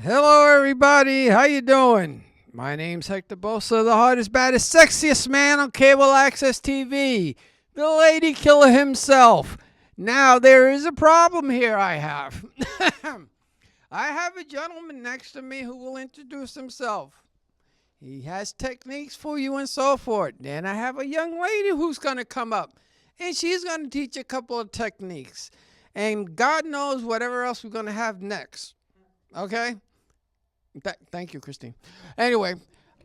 Hello, everybody. How you doing? My name's Hector Bosa, the hardest, baddest, sexiest man on cable access TV, the lady killer himself. Now, there is a problem here I have. I have a gentleman next to me who will introduce himself. He has techniques for you and so forth. Then I have a young lady who's going to come up, and she's going to teach a couple of techniques. And God knows whatever else we're going to have next. Okay? Thank you, Christine. Anyway,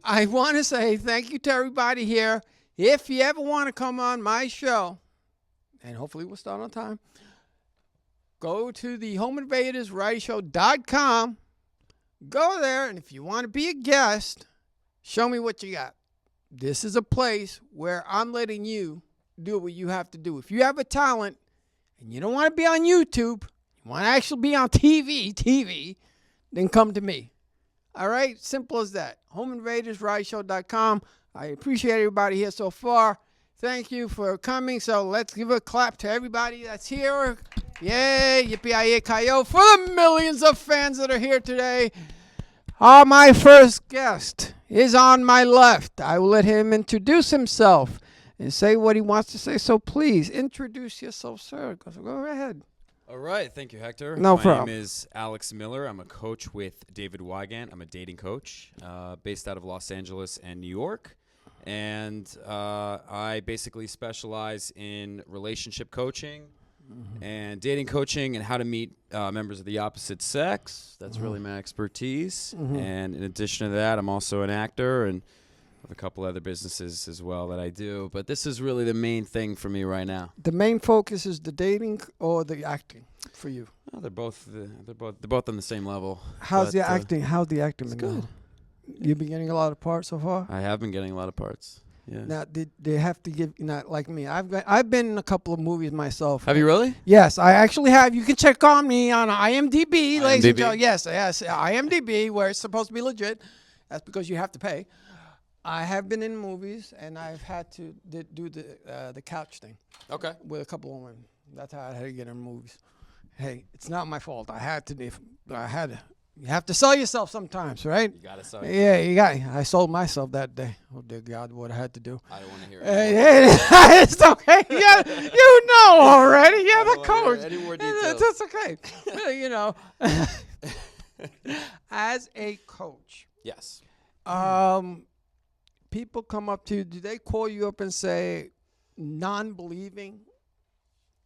I want to say thank you to everybody here. If you ever want to come on my show, and hopefully we'll start on time, go to the HomeInvadersRadioShow.com. Go there, and if you want to be a guest, show me what you got. This is a place where I'm letting you do what you have to do. If you have a talent and you don't want to be on YouTube, you want to actually be on TV, then come to me. All right? Simple as that. HomeInvadersRadioShow.com. I appreciate everybody here so far. Thank you for coming. So let's give a clap to everybody that's here. Yay, yippee-yi-yi-ki-yo, for the millions of fans that are here today. My first guest is on my left. I will let him introduce himself and say what he wants to say. So please, introduce yourself, sir. Go ahead. All right. Thank you, Hector. No My problem. name is Alex Miller. I'm a coach with David Wygant. I'm a dating coach based out of Los Angeles and New York. And I basically specialize in relationship coaching and dating coaching and how to meet members of the opposite sex. That's really my expertise. And in addition to that, I'm also an actor and have a couple other businesses as well that I do. But this is really the main thing for me right now. The main focus is the dating or the acting for you? Oh, they're both on the same level. How's the But, acting? How's the acting been good. going? You've been getting a lot of parts so far? I have been getting a lot of parts. Yeah. Now, did they have to give, not like me, I've been in a couple of movies myself. Have you really? Yes, I actually have. You can check on me on IMDb, ladies and IMDb? gentlemen. Yes, IMDb, where it's supposed to be legit. That's because you have to pay. I have been in movies, and I've had to do the couch thing Okay. with a couple of women. That's how I had to get in movies. Hey, it's not my fault. I had to. You have to sell yourself sometimes, right? You gotta sell. Yeah, you got. I sold myself that day. Oh dear God, what I had to do. I don't want to hear it. Hey, it's okay. Yeah, you know already. You're the coach. Any more details? That's okay. You know, as a coach, Yes. people come up to you. Do they call you up and say, non-believing,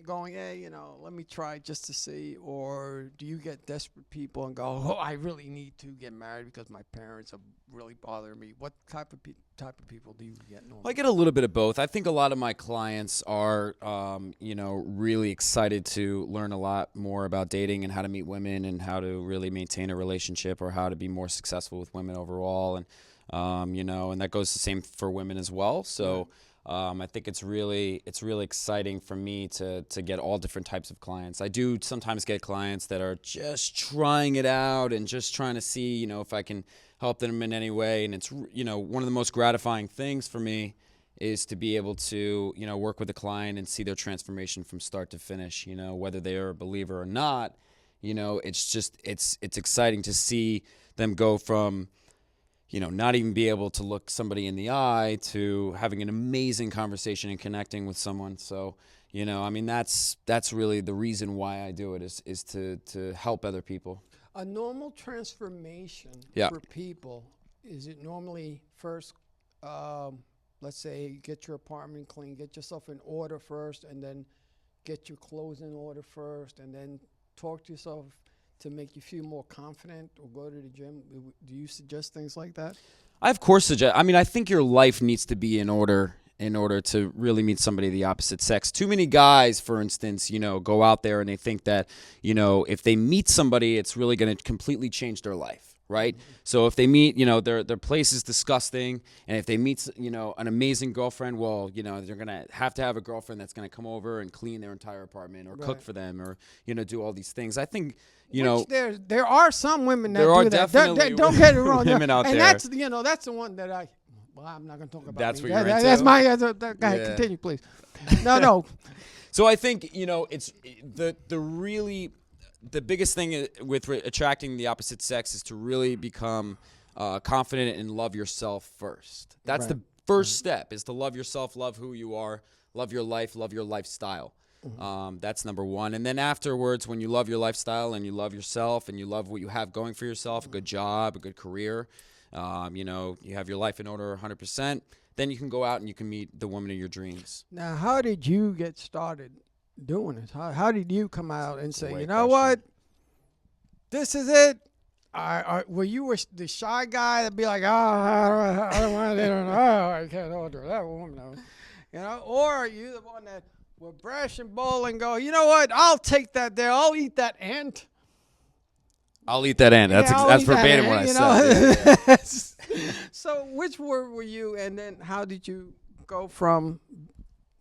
going, hey, let me try just to see? Or do you get desperate people and go, oh, I really need to get married because my parents are really bothering me? What type of people do you get? Well, I get a little bit of both. I think a lot of my clients are, really excited to learn a lot more about dating and how to meet women and how to really maintain a relationship or how to be more successful with women overall. And, and that goes the same for women as well. So I think it's really exciting for me to get all different types of clients. I do sometimes get clients that are just trying it out and just trying to see, if I can help them in any way. And it's, one of the most gratifying things for me is to be able to, work with a client and see their transformation from start to finish, whether they are a believer or not. It's exciting to see them go from, not even be able to look somebody in the eye to having an amazing conversation and connecting with someone. So, that's really the reason why I do it is to help other people. A normal transformation for people, is it normally first, let's say, get your apartment clean, get yourself in order first, and then get your clothes in order first, and then talk to yourself to make you feel more confident, or go to the gym? Do you suggest things like that? I of course suggest. I think your life needs to be in order in order to really meet somebody of the opposite sex. Too many guys, for instance, go out there and they think that, if they meet somebody, it's really going to completely change their life, right? So if they meet, their place is disgusting, and if they meet, an amazing girlfriend, well, they're going to have a girlfriend that's going to come over and clean their entire apartment or cook for them or, do all these things. I think, Which there are some women that there are do that. definitely Don't get it wrong. women out and there. that's the one that well, I'm not going to talk about. That's me. what you're into? That's my. Go ahead, continue, please. No. So I think it's the biggest thing with attracting the opposite sex is to really become confident and love yourself first. That's the first step, is to love yourself, love who you are, love your life, love your lifestyle. That's number one. And then afterwards, when you love your lifestyle and you love yourself and you love what you have going for yourself, a good job, a good career, you have your life in order 100%, then you can go out and you can meet the woman of your dreams. Now, how did you get started doing this? How did you come out and say, great you know what, this is it? Were you the shy guy that'd be like, I don't want to, I can't order that woman, or are you the one that will brash and bold and go, you know what, I'll take that there, I'll eat that ant. I'll eat that ant. That's verbatim what I said. So which were you, and then how did you go from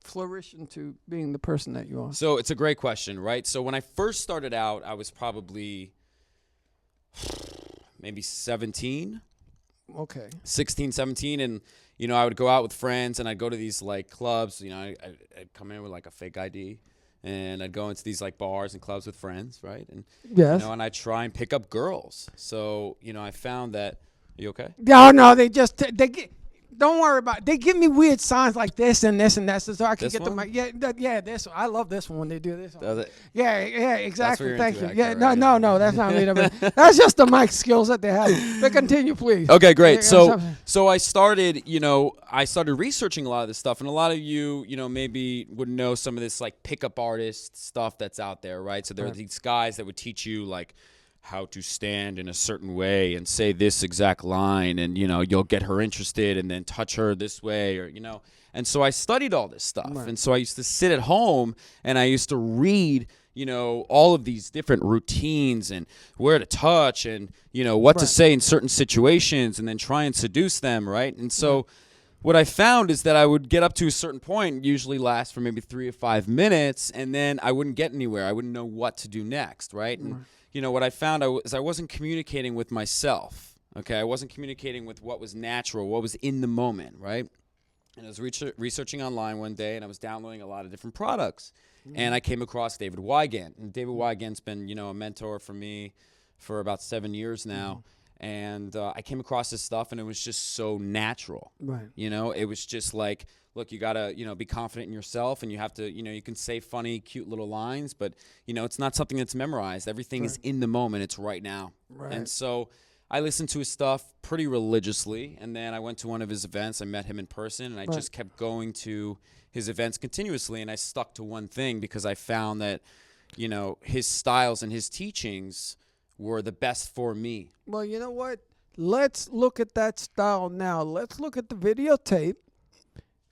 flourishing to being the person that you are? So it's a great question, right? So when I first started out, I was probably maybe 17. Okay. 16, 17, and I would go out with friends and I'd go to these like clubs, I'd come in with like a fake ID. And I'd go into these like bars and clubs with friends, right? And yes. And I'd try and pick up girls. So, I found that. Are you okay? No, don't worry about it. They give me weird signs like this and this and that, so I can this get one? This one. I love this one when they do this one. Does it? Yeah, exactly. Thank you. Right? No, that's not me. That's just the mic skills that they have. But continue, please. Okay, great. So I started, researching a lot of this stuff, and a lot of you, maybe would know some of this like pickup artist stuff that's out there, right? So there are these guys that would teach you like how to stand in a certain way and say this exact line, and you'll get her interested, and then touch her this way, or and so I studied all this stuff. And so I used to sit at home and I used to read all of these different routines and where to touch and what to say in certain situations, and then try and seduce them, right? And so what I found is that I would get up to a certain point, usually last for maybe 3 or 5 minutes, and then I wouldn't get anywhere. I wouldn't know what to do next, right? And what I found is I wasn't communicating with myself, okay? I wasn't communicating with what was natural, what was in the moment, right? And I was researching online one day, and I was downloading a lot of different products. And I came across David Wygant. And David Wygant's been, a mentor for me for about 7 years now. And I came across this stuff, and it was just so natural. Right. It was just like, look, you got to, be confident in yourself, and you have to, you can say funny, cute little lines, but, it's not something that's memorized. Everything is in the moment. It's right now. Right. And so I listened to his stuff pretty religiously, and then I went to one of his events. I met him in person, and I just kept going to his events continuously, and I stuck to one thing because I found that, his styles and his teachings were the best for me. Well, you know what? Let's look at that style now. Let's look at the videotape,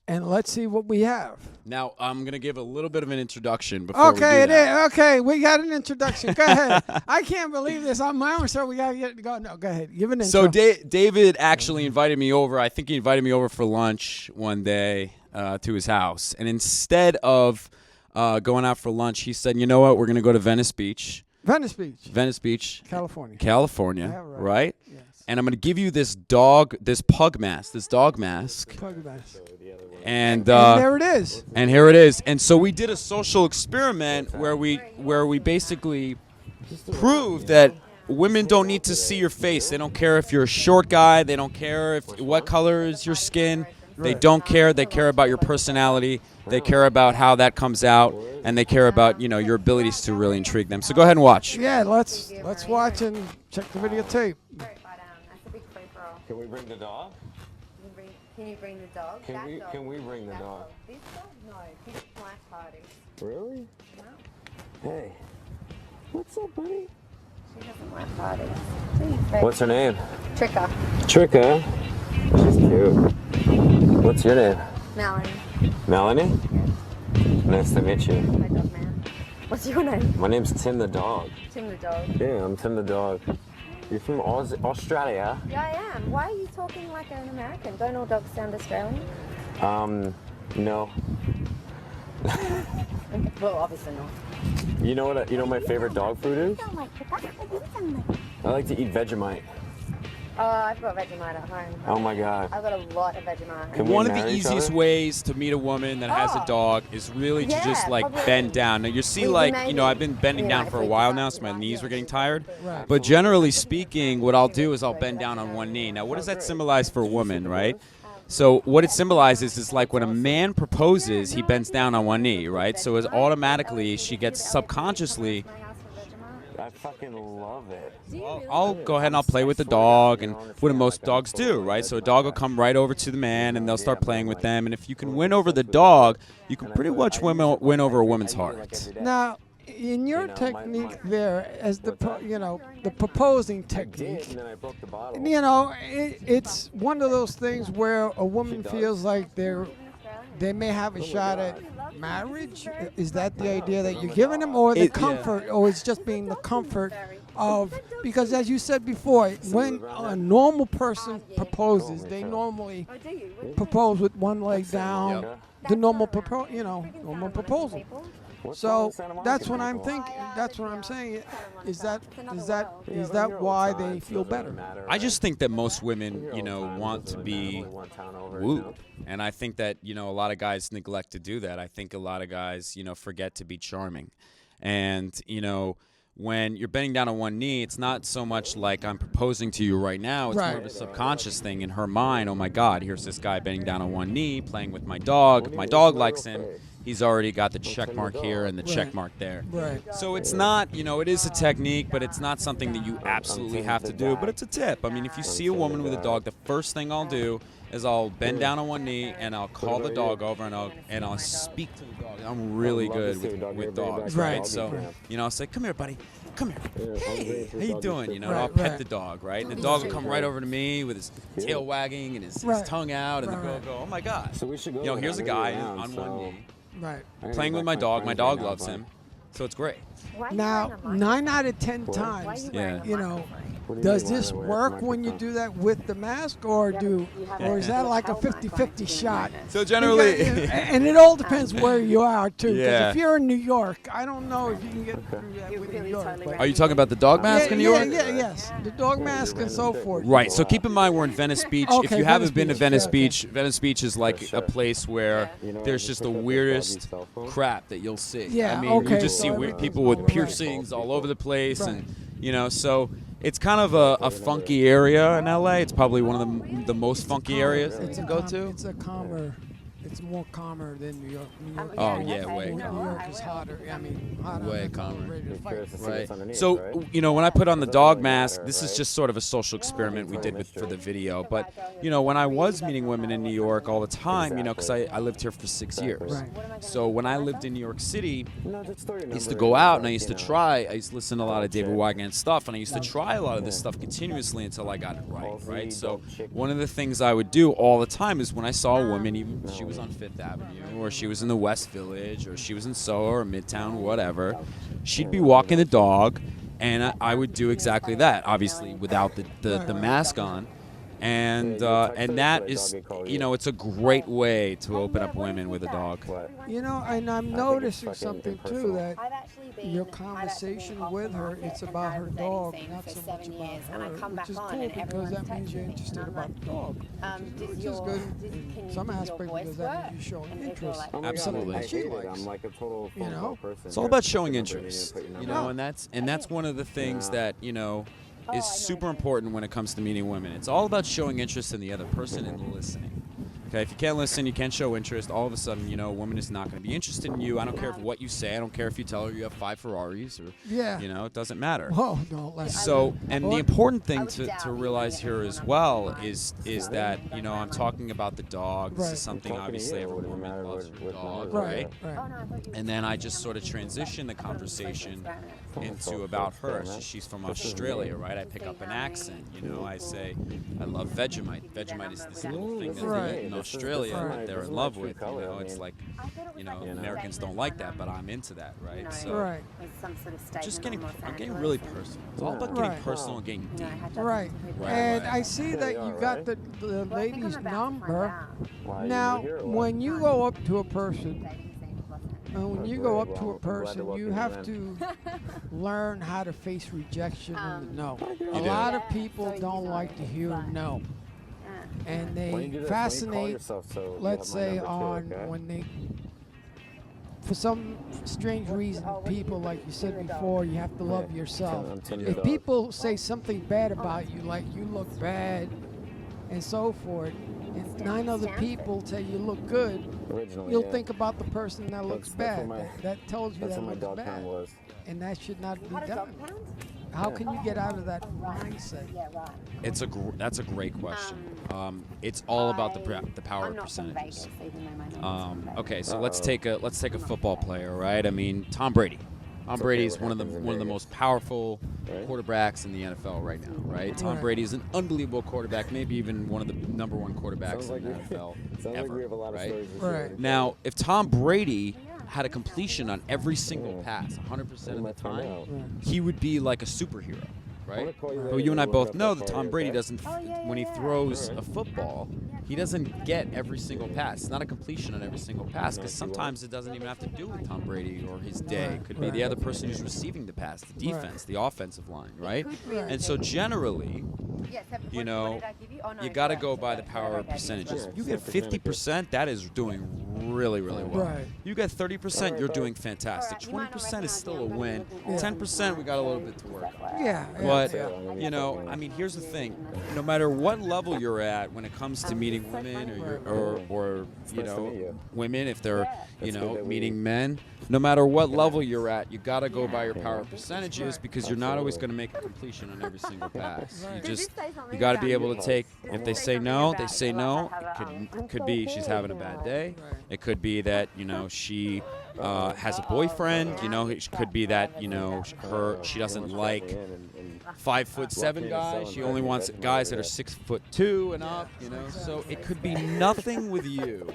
and let's see what we have. Now, I'm going to give a little bit of an introduction before we do that. Okay, we got an introduction. Go ahead. I can't believe this. I'm my own show. We got to go. No, go ahead. Give an intro. So David actually invited me over. I think he invited me over for lunch one day to his house. And instead of going out for lunch, he said, you know what, we're going to go to Venice Beach. Venice Beach. California. Yeah, right? Yes. And I'm going to give you this dog mask. Pug mask. And there it is. And here it is. And so we did a social experiment where we basically proved that women don't need to see your face. They don't care if you're a short guy. They don't care what color is your skin. They don't care. They care about your personality. They care about how that comes out, and they care about your abilities to really intrigue them. So go ahead and watch. Yeah, let's watch and check the videotape. That's a big free for all. Can we bring the dog? Can you bring the dog? Can we bring the dog? This dog? No, he's black party. Really? No. Hey. What's up, buddy? She doesn't like parties. What's her name? Tricka. Tricka. She's cute. What's your name? Melanie. Melanie? Nice to meet you. My dog man. What's your name? My name's Tim the dog. Tim the dog. Yeah, I'm Tim the dog. You're from Australia? Yeah, I am. Why are you talking like an American? Don't all dogs sound Australian? No. Well, obviously not. You know what? You know my favorite dog food is? I like to eat Vegemite. Oh, I've got Vegemite at home. Oh my god. I've got a lot of Vegemite. Can we One of the marry each easiest other? ways to meet a woman that has a Oh. dog is really to just Yeah, like probably. bend down. Now you see, We like, maybe- you know, I've been bending yeah, down for a if we while decide now, to so my do knees that, are getting yeah. tired. Right. But generally speaking, what I'll do is I'll bend down on one knee. Now, what does that symbolize for a woman, right? So what it symbolizes is like when a man proposes, he bends down on one knee, right? So as automatically she gets subconsciously. I fucking love it. I'll go ahead and I'll play with the dog, and what do most dogs do, right? So a dog will come right over to the man, and they'll start playing with them. And if you can win over the dog, you can pretty much win over a woman's heart. Now, in your technique there, as the the proposing technique, And then I broke the bottle. it's one of those things where a woman feels like they may have a shot at marriage. Is that the idea that you're giving them, or the comfort, or it's just being the comfort of, because as you said before, when a normal person proposes, they normally Oh, do you? propose with one leg down, Yep. the normal normal proposal. What's So wrong with Santa Monica that's what I'm people? thinking. That's what I'm saying. Is that why they feel better? I just think that most women, want to be wooed. wooed. And I think that, a lot of guys neglect to do that. I think a lot of guys, forget to be charming. And, when you're bending down on one knee, it's not so much like I'm proposing to you right now. It's more of a subconscious thing in her mind. Oh, my God, here's this guy bending down on one knee, playing with my dog. If my dog likes him, he's already got the check mark here and the check mark there. Right. So it's not, it is a technique, but it's not something that you absolutely have to do. But it's a tip. I mean, if you see a woman with a dog, the first thing I'll do is I'll bend down on one knee and I'll call the dog over and I'll speak to the dog. I'm really good with dogs, right? So, I'll say, "Come here, buddy. Come here. Hey, how you doing?" And I'll pet the dog, right? And the dog will come right over to me with his tail wagging and his tongue out, and the girl will go, "Oh my God." So we should go. Here's a guy on one knee Right. playing with my dog. My dog loves him, so it's great. Why are you Now, wearing a microphone? 9 out of 10 Why are times, you wearing a Yeah. microphone? does this work when you do that with the mask, or is that like a 50-50 shot? So generally, And it all depends where you are too. 'Cause Yeah. if you're in New York, I don't know if you can get through that with New York. but- are you talking about the dog mask in New York? Yes, the dog mask and so forth. Right. So keep in mind we're in Venice Beach. If Okay, you haven't been to Venice Venice Beach, Beach, Venice Beach is like a place where there's just the weirdest crap that you'll see. Yeah, I mean, okay, you just so see weird people with right. piercings all over the place, Right. and so it's kind of a funky area in LA. It's probably one of the most funky areas to go to. It's a calmer. It's more calmer than New York. New York, Oh, yeah, way New calmer. York is hotter. I mean, hotter. Way than calmer. ready to fight. Right. So, when I put on the dog mask, this is just sort of a social experiment we did for the video. But, when I was meeting women in New York all the time, because I lived here for 6 years. Right. So when I lived in New York City, I used to go out and I used to listen to a lot of David Wagner stuff, and I used to try a lot of this stuff continuously until I got it right? So one of the things I would do all the time is when I saw a woman, even if she was on Fifth Avenue, or she was in the West Village, or she was in Soho or Midtown, whatever, she'd be walking the dog, and I would do exactly that, obviously without the mask on. And that is, it's a great way to open up women with a dog. And I'm noticing something too, that I've actually been, your I've conversation actually been with her, off the it's market about and her haven't dog, done not anything so for much 7 about years, and I her, come which back is on cool and because everyone's that means you're texting me, interested and I'm about like, the dog. does Which your, is good. can In you some do your aspects, voice because that work? means you're showing And people are interest. like, Oh my God, Absolutely. I She hate it. likes. I'm like a total You phone know? call person. It's all about showing interest, and that's one of the things that is super important when it comes to meeting women. It's all about showing interest in the other person and listening. Okay, if you can't listen, you can't show interest, all of a sudden, a woman is not going to be interested in you. I don't care what you say. I don't care if you tell her you have 5 Ferraris or, Yeah. it doesn't matter. Whoa, no, let's. So, and the important thing would to doubt realize here as well is that, I'm talking about the dog. This Right. is something obviously every woman loves her dog, Right, right? right. And then I just sort of transition the conversation into about her. So she's from Australia, right? I pick up an accent, I say, I love Vegemite. Vegemite is this little thing that they eat in Australia Right. that they're This is in my love true with. color, You know, I it's mean. like, I thought it was you know, like a Americans statement don't like that, on, but I'm into that, you right? know, So Right. with some sort of statement just on getting, Los I'm getting Angeles really and, personal. It's all about Right. getting personal and getting you know, deep. had Right. judgments of Right, And right. I see There that you you are, got right? the Well, I think I'm lady's about to find number. out. Why, you Now, were here or what? when you go up to a person, Dating scene of Los Angeles. when Oh, you great. go up Well, to a I'm glad to person, welcome you you have in. to learn how to face rejection and no. A do. lot of Yeah, people so don't you like know, to hear but- no. And Why don't they you do this? Why don't you call fascinate, yourself so you let's have my say, number too, on okay? when they, for some strange reason, people, like you said before, you have to love Yeah. yourself. I'm Tinder If dog. people say something bad about you, like you look bad and so forth, and 9 other people tell you look good, Originally, you'll yeah. think about the person that looks That's bad. what my- That tells you That's that what my looks dog bad. pound was. And that should not be How does done. dog pound? How can you get out of that mindset? Yeah, right. That's a great question. It's all about the power I'm of not from percentages. Vegas, even though my name is from Vegas. Okay, so let's take a football player, right? I mean, Tom Brady. Tom It's Brady okay is what one of the happens in one of the Vegas. most powerful Right. quarterbacks in the NFL right now, right? Tom Right. Brady is an unbelievable quarterback, maybe even one of the number one quarterbacks Sounds like in the we- NFL Sounds like ever, we have a lot of right? stories to Right. share. Now, if Tom Brady had a completion on every single pass, 100% of the Might find time, out. he would be like a superhero, wanna right? call you But later you and I to look both up know that that Tom party, Brady okay? doesn't, when he throws a football, he doesn't get every single pass. It's not a completion on every single pass because sometimes it doesn't even have to do with Tom Brady or his day. It could be the other person who's receiving the pass, the defense, the offensive line, right? And so generally, you know, you got to go by the power of percentages. Yeah, You get 50%, 50%, that is doing really, really well. Right. You get 30%, you're Alright, doing fantastic. Alright, you might not 20% is still a recognize me, I'm win. gonna look at 10%, we got a little bit to work on. Yeah. But, yeah. you know, I mean, here's the thing. No matter what level you're at when it comes to meeting women or you nice to know, meet you. women, if they're, you That's good know, that we- meeting men, no matter what level you're at, you got to go by your power percentages because you're not always going to make a completion on every single pass. You just, you got to be able to take, if they say no, they say no. It could be she's having a bad day. It could be that, you know, she has a boyfriend. You know, it could be that, you know, she doesn't like 5'7" guys. She only wants guys that are 6'2" and up. You know, so it could be nothing with you.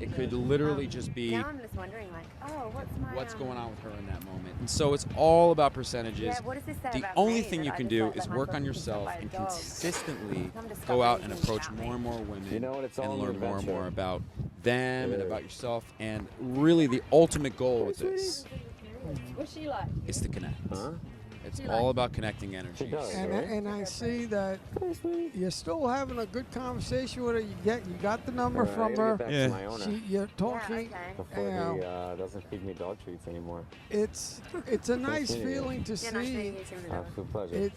It could literally just be Now I'm just wondering, like, oh, what's going on with her in that moment. And so it's all about percentages. Yeah, what does this say The about only me thing that you I can just do felt is that my work book on was yourself by a and dog? consistently I'm discovering go out and things approach about me. more and more women You know what, it's all and an learn more and adventure. more about them and It about is. yourself. And really the ultimate goal with this What's she like? is to connect. Huh? It's all about connecting energies. does. And I see that you're still having a good conversation with her. You got the number Alright, I from gotta her. get back Yeah. to my owner You're talking. okay. before you know, he doesn't feed me dog treats anymore. it's a nice meeting you. feeling to Yeah, nice see. meeting you too, Absolute pleasure.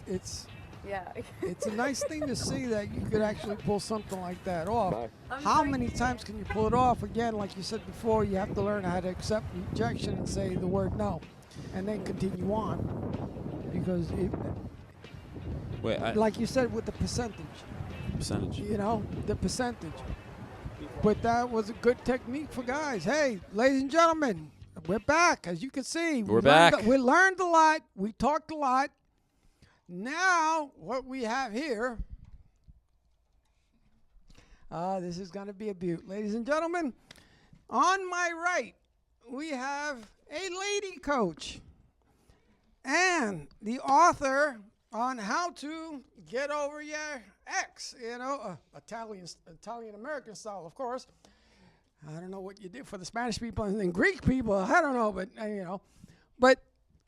Yeah. It's a nice thing to see that you could actually pull something like that off. Bye. How many times can you pull it off? Again, like you said before, you have to learn how to accept rejection and say the word no, and then continue on. Because, Wait, like you said, with the percentage, percentage. you know, the percentage. But that was a good technique for guys. Hey, ladies and gentlemen, we're back. As you can see, We're back. We learned a lot. We talked a lot. Now, what we have here, this is going to be a beaut. Ladies and gentlemen, on my right, we have a lady coach and the author on how to get over your ex, you know, Italian American style, of course. I don't know what you did for the Spanish people and Greek people. I don't know, but you know. But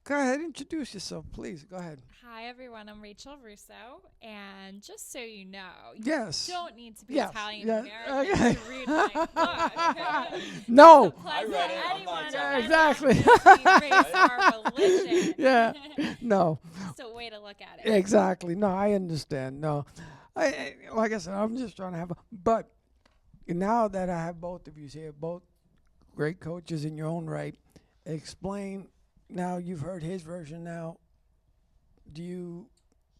go ahead, introduce yourself, please. Go ahead. Hi, everyone. I'm Rachel Russo, and just so you know, you Yes. don't need to be Yes. Italian Yes. American Okay. to read my book. No. Applies read to it. I'm anyone not of Yeah, any exactly. ethnicity, race, or religion. Yeah. No. Just a way to look at it. Exactly. No, I understand. No. Like I said, I'm just trying to have but now that I have both of you here, both great coaches in your own right, explain. Now you've heard his version. Now, do you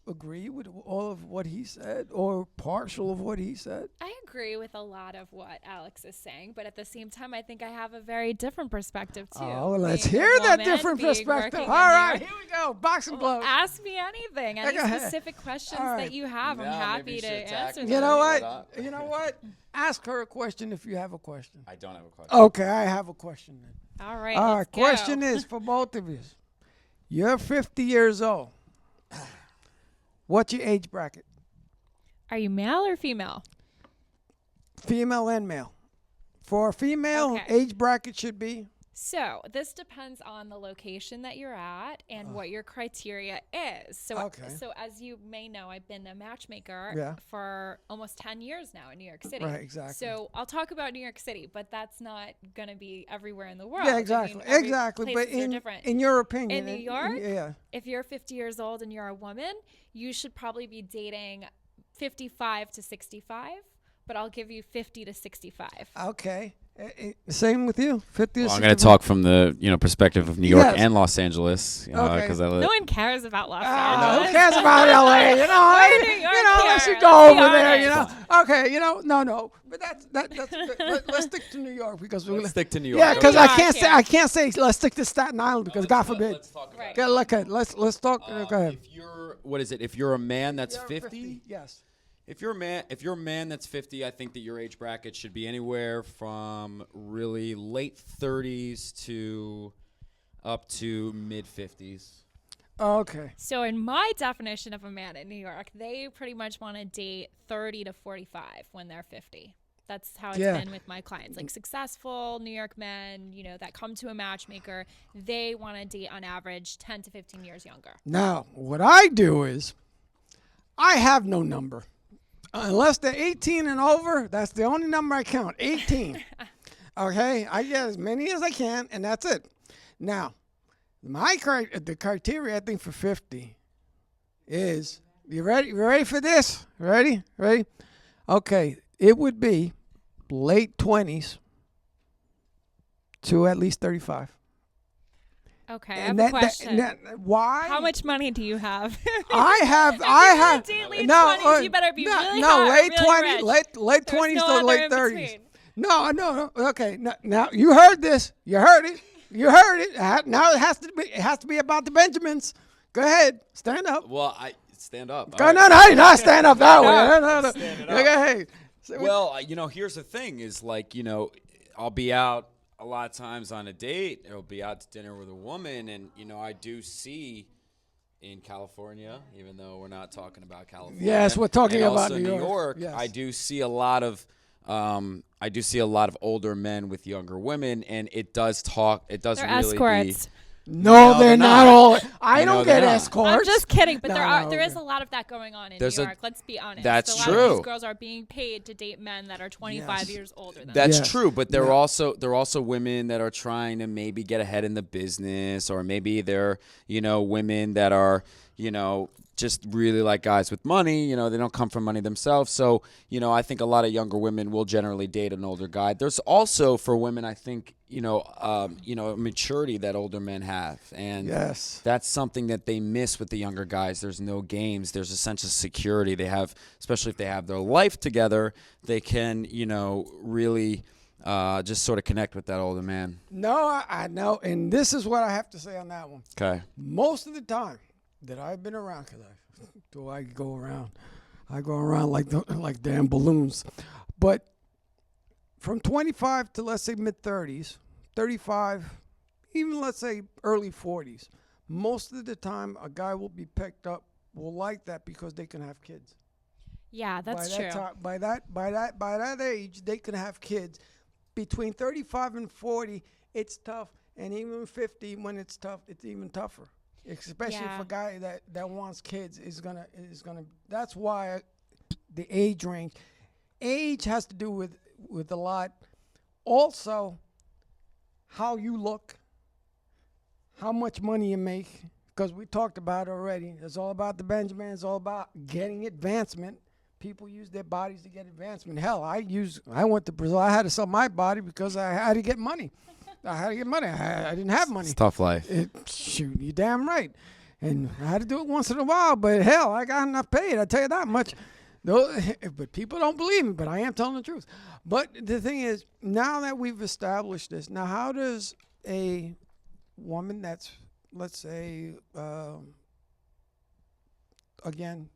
agree with all of what he said, or partial of what he said? I agree with a lot of what Alex is saying, but at the same time, I think I have a very different perspective too. Oh, well, let's Being a hear that woman, different being perspective. working All in New right, York. here we go. Boxing Well, gloves. ask me anything, any Go ahead. specific questions All right. that you have. I'm Yeah, maybe happy you to should attack answer me. them. You know But, what? You know what? Ask her a question if you have a question. I don't have a question. Okay, I have a question then. All right. All let's right, go. question is for both of you. You're 50 years old. What's your age bracket? Are you male or female? Female and male. For a female, Okay. age bracket should be? So this depends on the location that you're at and what your criteria is. So, Okay. so as you may know, I've been a matchmaker Yeah. for almost 10 years now in New York City. Right, exactly. So I'll talk about New York City, but that's not going to be everywhere in the world. Yeah, I exactly. mean, every Exactly. But places are in, different. in your opinion. In New York? Yeah. If you're 50 years old and you're a woman, you should probably be dating 55 to 65, but I'll give you 50 to 65. Okay. Same with you? 50 or Well, I'm 65? going to talk from the perspective of New York Yes. and Los Angeles, Okay. because No one cares about Los Who Angeles. cares about LA? You know, We're New York let's here. just go Let's be over there. You know, honest. okay. You know, no. But let's stick to New York because we're Let's stick to New York. yeah. Because New I York, can't say yeah. I can't say let's stick to Staten Island because God forbid. Let's talk about Right. Okay, look at let's talk. Go ahead. If you're, what is it? If you're a man that's You're 50, yes. if you're a man that's 50, I think that your age bracket should be anywhere from really late 30s to up to mid 50s. Okay. So in my definition of a man in New York, they pretty much want to date 30 to 45 when they're 50. That's how it's Yeah. been with my clients. Like successful New York men, that come to a matchmaker, they want to date on average 10 to 15 years younger. Now, what I do is I have no number. Unless they're 18 and over, that's the only number I count, 18. Okay? I get as many as I can, and that's it. Now, the criteria, I think, for 50 is, you ready for this? Ready? Okay, it would be late 20s to at least 35. Okay, I have a question. Why? How much money do you have? I have. If you're gonna date late 20s, you better be really hot or late really 20s, rich. late There's 20s no to other late in 30s. between. No. Okay, now you heard this. You heard it. Now it has to be about the Benjamins. Go ahead, stand up. Well, I stand up. Go, All right. no, not stand up that way. No. Stand it Go up. ahead. Well, here's the thing is like, I'll be out a lot of times on a date. I'll be out to dinner with a woman. And, I do see in California, even though we're not talking about California. Yes, we're talking and about also New New York. York. Yes. I do see a lot of older men with younger women. And it does They're really escorts. No, they're not all. I No, don't they're get not. escorts. I'm just kidding, but No, there is okay. a lot of that going on in There's New a- York. Let's be honest. That's a lot true. Of these girls are being paid to date men that are 25 Yes. years older than them. That's Yes. true, but there Yeah. are also women that are trying to maybe get ahead in the business, or maybe they're women that are just really like guys with money. They don't come from money themselves. So I think a lot of younger women will generally date an older guy. There's also for women, I think a maturity that older men have, and Yes. that's something that they miss with the younger guys. There's no games. There's a sense of security they have, especially if they have their life together. They can really just sort of connect with that older man. No, I know, and this is what I have to say on that one. Okay. Most of the time that I've been around, I go around like damn balloons. But from 25 to let's say mid 30s, 35, even let's say early 40s, most of the time a guy will be picked up will like that because they can have kids. Yeah, that's true. By that age, they can have kids. Between 35 and 40, it's tough, and even 50, when it's tough, it's even tougher. Especially Yeah. if a guy that wants kids is gonna. That's why the age range. Age has to do with a lot. Also, how you look, how much money you make, because we talked about it already. It's all about the Benjamin. It's all about getting advancement. People use their bodies to get advancement. Hell, I went to Brazil. I had to sell my body because I had to get money. I didn't have money. It's a tough life. Shoot, you damn right. And I had to do it once in a while, but hell, I got enough paid. I tell you that much. But people don't believe me, but I am telling the truth. But the thing is, now that we've established this, now how does a woman that's, let's say, again,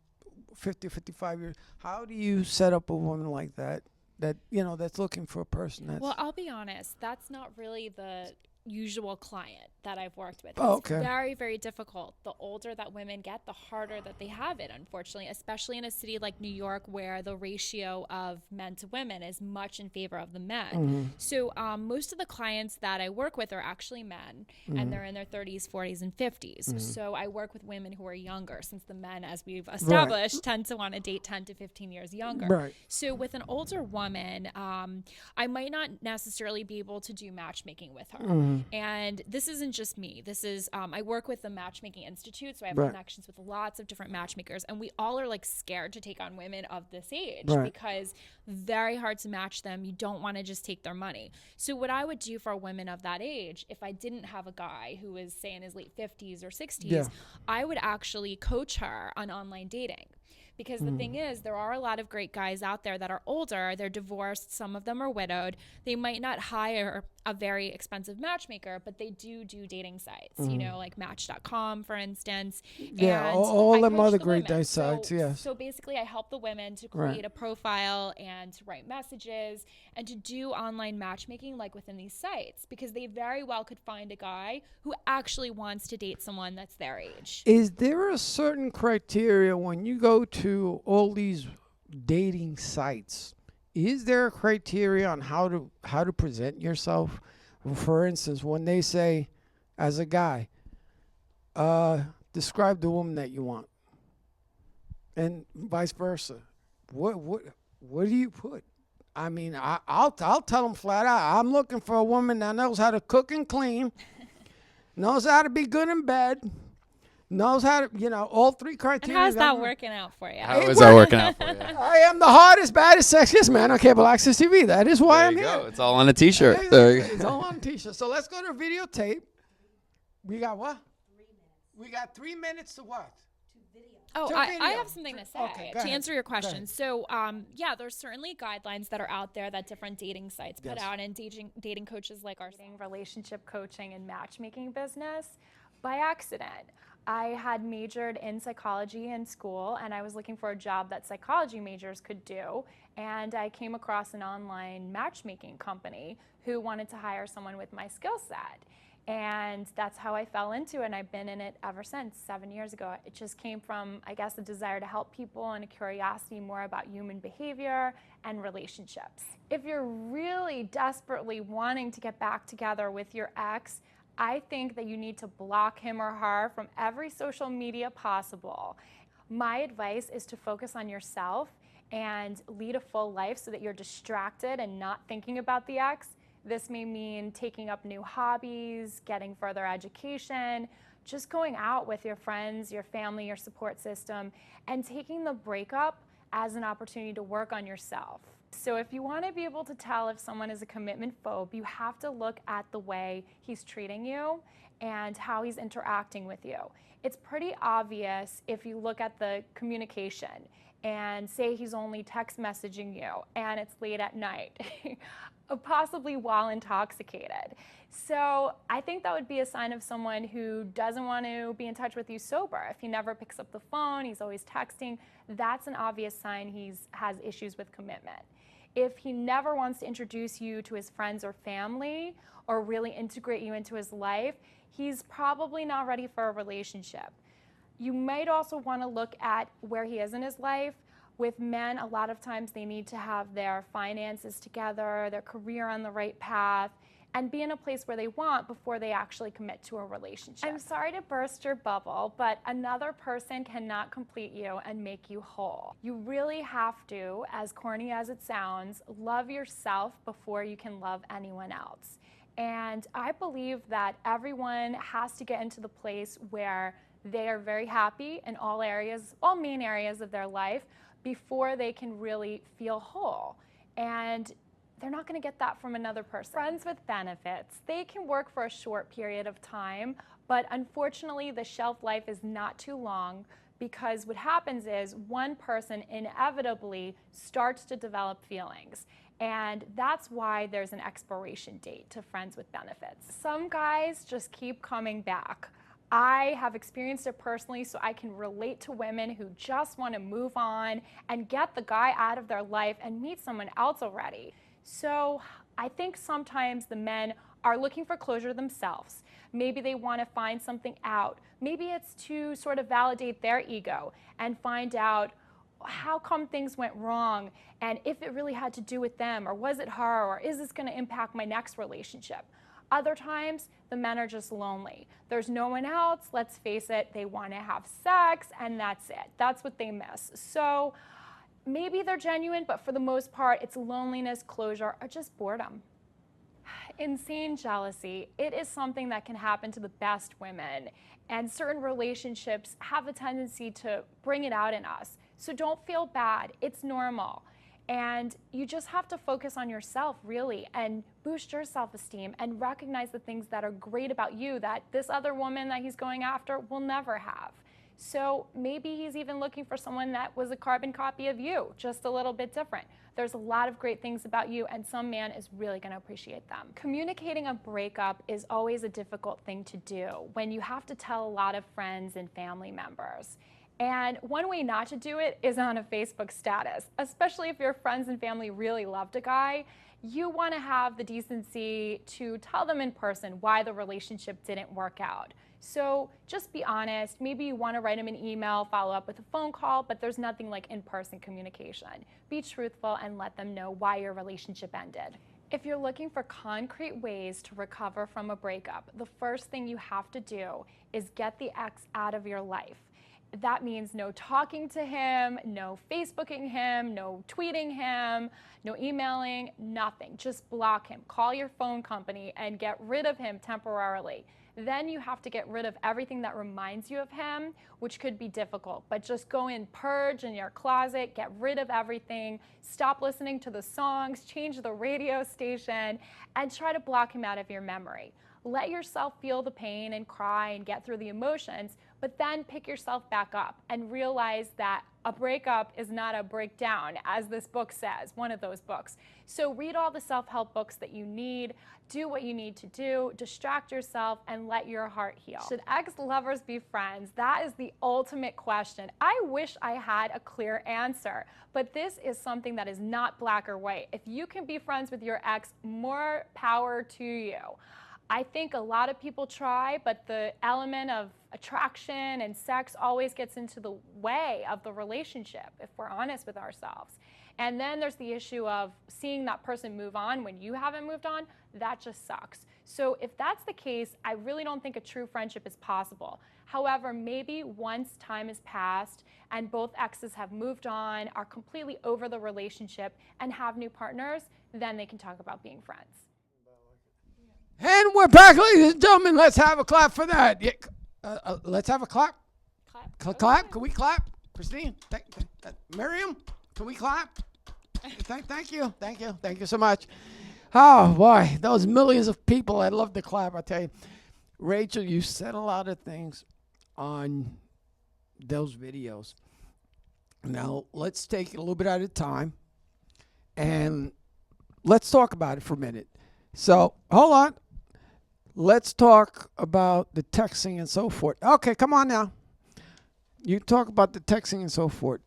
50, 55 years, how do you set up a woman like that that that's looking for a person that's Well, I'll be honest, that's not really the usual client that I've worked with. Oh, It's okay. very, very difficult. The older that women get, the harder that they have it, unfortunately, especially in a city like New York where the ratio of men to women is much in favor of the men. Mm-hmm. So most of the clients that I work with are actually men, Mm-hmm. and they're in their 30s, 40s, and 50s. So I work with women who are younger, since the men, as we've established, tend to want to date 10 to 15 years younger. Right. So with an older woman, I might not necessarily be able to do matchmaking with her. Mm-hmm. And this isn't just me. This is, I work with the Matchmaking Institute, so I have Right. connections with lots of different matchmakers, and we all are like scared to take on women of this age Right. because very hard to match them. You don't want to just take their money. So what I would do for a woman of that age, if I didn't have a guy who was, say, in his late 50s or 60s, Yeah. I would actually coach her on online dating. Because the thing is, there are a lot of great guys out there that are older, they're divorced, some of them are widowed. They might not hire a very expensive matchmaker, but they do dating sites, like Match.com, for instance. Yeah, And all I them coach other the great women. sites, yes. So basically, I help the women to Right. create a profile and to write messages and to do online matchmaking like within these sites, because they very well could find a guy who actually wants to date someone that's their age. Is there a certain criteria when you go to all these dating sites? Is there a criteria on how to present yourself? For instance, when they say, as a guy, describe the woman that you want, and vice versa. What do you put? I mean, I'll tell them flat out. I'm looking for a woman that knows how to cook and clean, knows how to be good in bed, knows how to, all three And criteria. how's that working out for you? How is that working out for you? I am the hottest, baddest, sexiest man on cable access TV. That is why There I'm you here. go. It's all on a T-shirt. There you go. It's all on a t-shirt. So let's go to videotape. We got what? 3 minutes. We got 3 minutes to what? Oh, To I video. have something to say Okay, go to ahead. answer your Go ahead. question. So, there's certainly guidelines that are out there that different dating sites put Yes. out, and dating coaches like our relationship coaching and matchmaking business. By accident, I had majored in psychology in school, and I was looking for a job that psychology majors could do. And I came across an online matchmaking company who wanted to hire someone with my skill set. And that's how I fell into it, and I've been in it ever since, 7 years ago. It just came from, I guess, a desire to help people and a curiosity more about human behavior and relationships. If you're really desperately wanting to get back together with your ex, I think that you need to block him or her from every social media possible. My advice is to focus on yourself and lead a full life so that you're distracted and not thinking about the ex. This may mean taking up new hobbies, getting further education, just going out with your friends, your family, your support system, and taking the breakup as an opportunity to work on yourself. So if you want to be able to tell if someone is a commitment phobe, you have to look at the way he's treating you and how he's interacting with you. It's pretty obvious if you look at the communication and say he's only text messaging you and it's late at night. Possibly while intoxicated. So I think that would be a sign of someone who doesn't want to be in touch with you sober. If he never picks up the phone, he's always texting, that's an obvious sign he has issues with commitment. If he never wants to introduce you to his friends or family or really integrate you into his life, he's probably not ready for a relationship. You might also want to look at where he is in his life. With men, a lot of times they need to have their finances together, their career on the right path, and be in a place where they want before they actually commit to a relationship. I'm sorry to burst your bubble, but another person cannot complete you and make you whole. You really have to, as corny as it sounds, love yourself before you can love anyone else. And I believe that everyone has to get into the place where they are very happy in all main areas of their life, before they can really feel whole. And they're not going to get that from another person. Friends with benefits, they can work for a short period of time, but unfortunately the shelf life is not too long, because what happens is one person inevitably starts to develop feelings. And that's why there's an expiration date to friends with benefits. Some guys just keep coming back. I have experienced it personally, so I can relate to women who just want to move on and get the guy out of their life and meet someone else already. So I think sometimes the men are looking for closure themselves. Maybe they want to find something out. Maybe it's to sort of validate their ego and find out how come things went wrong and if it really had to do with them, or was it her, or is this going to impact my next relationship? Other times, the men are just lonely. There's no one else, let's face it, they want to have sex, and that's it. That's what they miss. So maybe they're genuine, but for the most part, it's loneliness, closure, or just boredom. Insane jealousy. It is something that can happen to the best women, and certain relationships have a tendency to bring it out in us. So don't feel bad. It's normal. And you just have to focus on yourself, really, and boost your self-esteem and recognize the things that are great about you that this other woman that he's going after will never have. So maybe he's even looking for someone that was a carbon copy of you, just a little bit different. There's a lot of great things about you, and some man is really going to appreciate them. Communicating a breakup is always a difficult thing to do when you have to tell a lot of friends and family members. And one way not to do it is on a Facebook status, especially if your friends and family really loved a guy. You want to have the decency to tell them in person why the relationship didn't work out. So just be honest. Maybe you want to write him an email, follow up with a phone call, but there's nothing like in-person communication. Be truthful and let them know why your relationship ended. If you're looking for concrete ways to recover from a breakup, the first thing you have to do is get the ex out of your life. That means no talking to him, no Facebooking him, no tweeting him, no emailing, nothing. Just block him. Call your phone company and get rid of him temporarily. Then you have to get rid of everything that reminds you of him, which could be difficult. But just go in, purge in your closet, get rid of everything, stop listening to the songs, change the radio station, and try to block him out of your memory. Let yourself feel the pain and cry and get through the emotions, but then pick yourself back up and realize that a breakup is not a breakdown, as this book says, one of those books. So read all the self-help books that you need, do what you need to do, distract yourself, and let your heart heal. Should ex-lovers be friends? That is the ultimate question. I wish I had a clear answer, but this is something that is not black or white. If you can be friends with your ex, more power to you. I think a lot of people try, but the element of attraction and sex always gets into the way of the relationship, if we're honest with ourselves. And then there's the issue of seeing that person move on when you haven't moved on. That just sucks. So if that's the case, I really don't think a true friendship is possible. However, maybe once time has passed and both exes have moved on, are completely over the relationship, and have new partners, then they can talk about being friends. And we're back, ladies and gentlemen. Let's have a clap for that. Yeah, let's have a clap. Clap. Can we clap? Christine? Miriam? Can we clap? Thank you. Thank you so much. Oh, boy. Those millions of people, I'd love to clap, I tell you. Rachel, you said a lot of things on those videos. Now, let's take it a little bit at a time, and let's talk about it for a minute. So, hold on. Let's talk about the texting and so forth. Okay, come on now. You talk about the texting and so forth.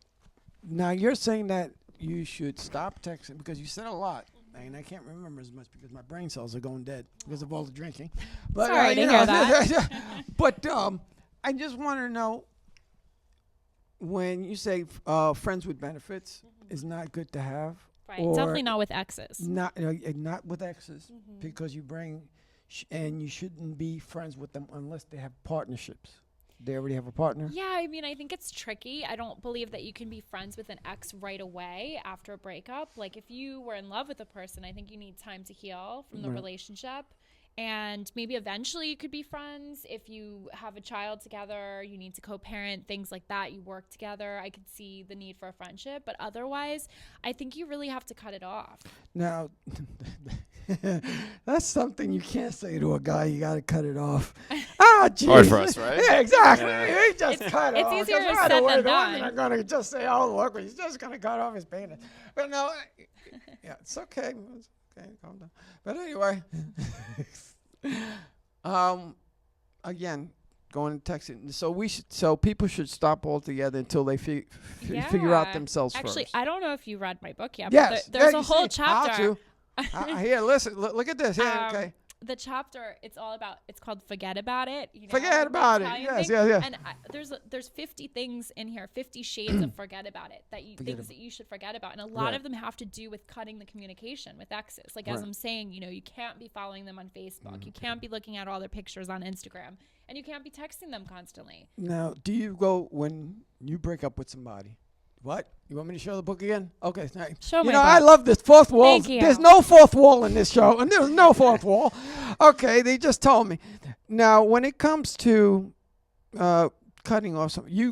Now, you're saying that you should stop texting because you said a lot. And I can't remember as much because my brain cells are going dead because of all the drinking. But, sorry to hear that. But I just want to know, when you say friends with benefits is not good to have. Right, definitely not with exes. Not with exes, because you bring, and you shouldn't be friends with them unless they have partnerships. They already have a partner? Yeah, I mean, I think it's tricky. I don't believe that you can be friends with an ex right away after a breakup. Like, if you were in love with a person, I think you need time to heal from the relationship. And maybe eventually you could be friends. If you have a child together, you need to co-parent, things like that. You work together. I could see the need for a friendship. But otherwise, I think you really have to cut it off. Now, that's something you can't say to a guy. You got to cut it off. Ah, geez. Hard for us, right? Yeah, exactly. Yeah. He just cut it off. It's easier right said away, than the women done. are going to just say, oh, look, he's just going to cut off his penis. But no, yeah, it's okay. It's okay, calm down. But anyway, again, going and texting. So people should stop altogether until they figure out themselves Actually, first. I don't know if you read my book yet. Yes, but there's you a whole see, how chapter. to. Here, listen, look at this. Yeah, okay. The chapter, it's called Forget About It. You know, Forget the about it. Italian Yes, thing. yes. And there's 50 things in here, 50 shades of forget about it, things that you should forget about. And a lot of them have to do with cutting the communication with exes. Like, as I'm saying, you can't be following them on Facebook. You can't be looking at all their pictures on Instagram. And you can't be texting them constantly. Now, do you go when you break up with somebody? What? You want me to show the book again? Okay. Show my I book. love this fourth wall. Thank you. There's no fourth wall in this show, and there's no fourth wall. Okay, they just told me. Now, when it comes to cutting off something, you